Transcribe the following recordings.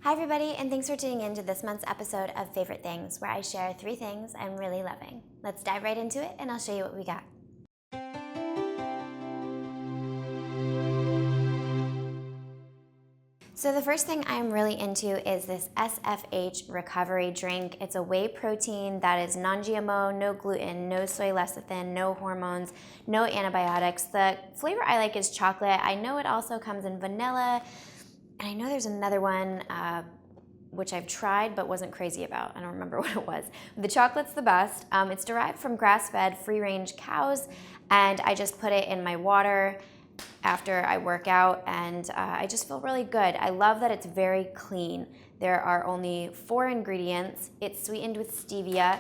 Hi everybody, and thanks for tuning in to this month's episode of Favorite Things, where I share 3 things I'm really loving. Let's dive right into it, and I'll show you what we got. So the first thing I'm really into is this SFH Recovery Drink. It's a whey protein that is non-GMO, no gluten, no soy lecithin, no hormones, no antibiotics. The flavor I like is chocolate. I know it also comes in vanilla, and I know there's another one which I've tried but wasn't crazy about. I don't remember what it was. The chocolate's the best. It's derived from grass-fed, free-range cows, and I just put it in my water after I work out, and I just feel really good. I love that it's very clean. There are only 4 ingredients. It's sweetened with stevia,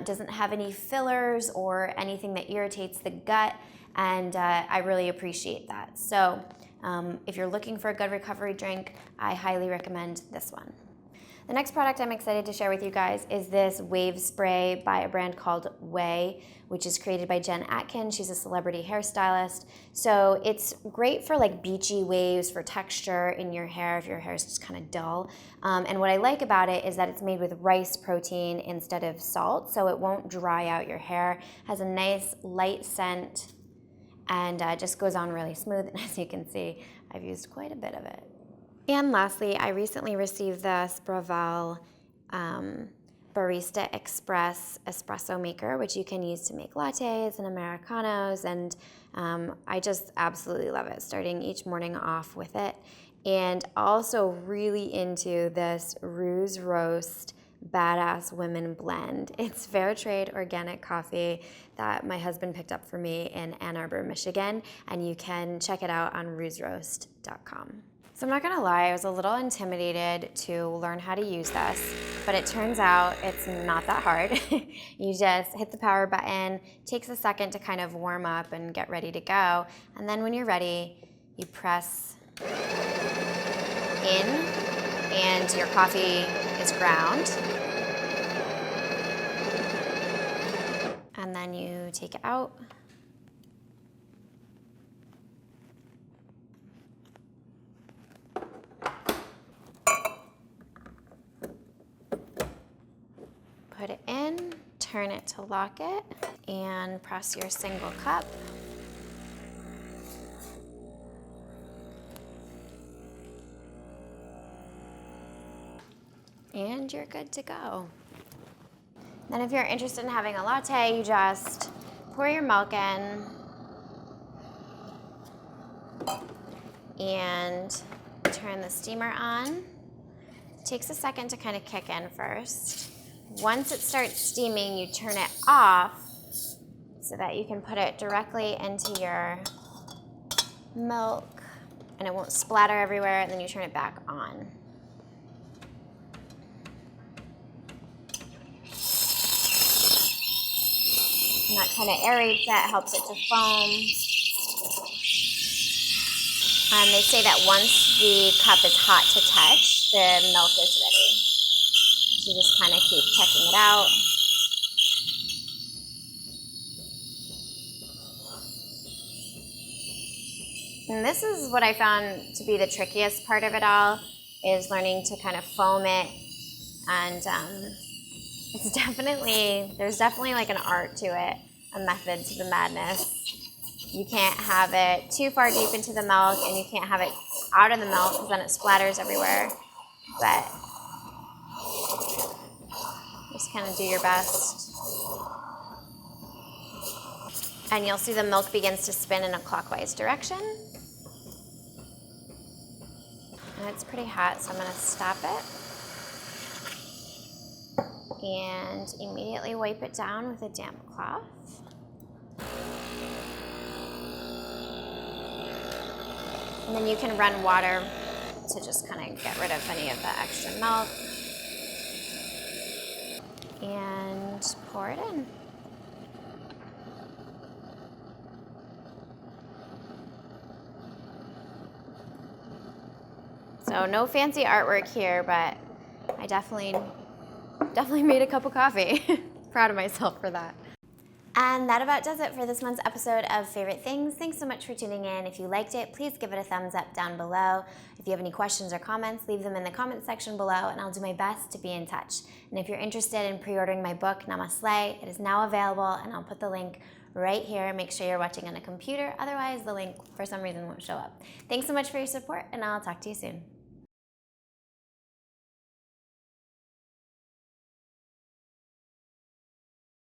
doesn't have any fillers or anything that irritates the gut, and I really appreciate that. So if you're looking for a good recovery drink, I highly recommend this one. The next product I'm excited to share with you guys is this wave spray by a brand called Ouai, which is created by Jen Atkins. She's a celebrity hairstylist. So it's great for like beachy waves, for texture in your hair if your hair is just kind of dull. And what I like about it is that it's made with rice protein instead of salt, so it won't dry out your hair. Has a nice light scent and just goes on really smooth. And as you can see, I've used quite a bit of it. And lastly, I recently received the Spravel Barista Express Espresso Maker, which you can use to make lattes and Americanos, and I just absolutely love it, starting each morning off with it. And also really into this Ruse Roast Badass Women blend. It's fair trade organic coffee that my husband picked up for me in Ann Arbor, Michigan, and you can check it out on ruseroast.com. So I'm not gonna lie, I was a little intimidated to learn how to use this, but it turns out it's not that hard. You just hit the power button, takes a second to kind of warm up and get ready to go, and then when you're ready, you press in and your coffee is ground. And then you take it out. Put it in, turn it to lock it, and press your single cup. And you're good to go. Then if you're interested in having a latte, you just pour your milk in and turn the steamer on. It takes a second to kind of kick in first. Once it starts steaming, you turn it off so that you can put it directly into your milk and it won't splatter everywhere, and then you turn it back on. And that kind of aerates it, helps it to foam. And they say that once the cup is hot to touch, the milk is ready. So you just kind of keep checking it out. And this is what I found to be the trickiest part of it all, is learning to kind of foam it. And there's definitely like an art to it, a method to the madness. You can't have it too far deep into the milk, and you can't have it out of the milk because then it splatters everywhere. But just kind of do your best. And you'll see the milk begins to spin in a clockwise direction. And it's pretty hot, so I'm going to stop it. And immediately wipe it down with a damp cloth. And then you can run water to just kind of get rid of any of the extra milk. And pour it in. So no fancy artwork here, but I definitely made a cup of coffee. Proud of myself for that. And that about does it for this month's episode of Favorite Things. Thanks so much for tuning in. If you liked it, please give it a thumbs up down below. If you have any questions or comments, leave them in the comments section below, and I'll do my best to be in touch. And if you're interested in pre-ordering my book, Namaste, it is now available, and I'll put the link right here. Make sure you're watching on a computer, otherwise the link for some reason won't show up. Thanks so much for your support, and I'll talk to you soon.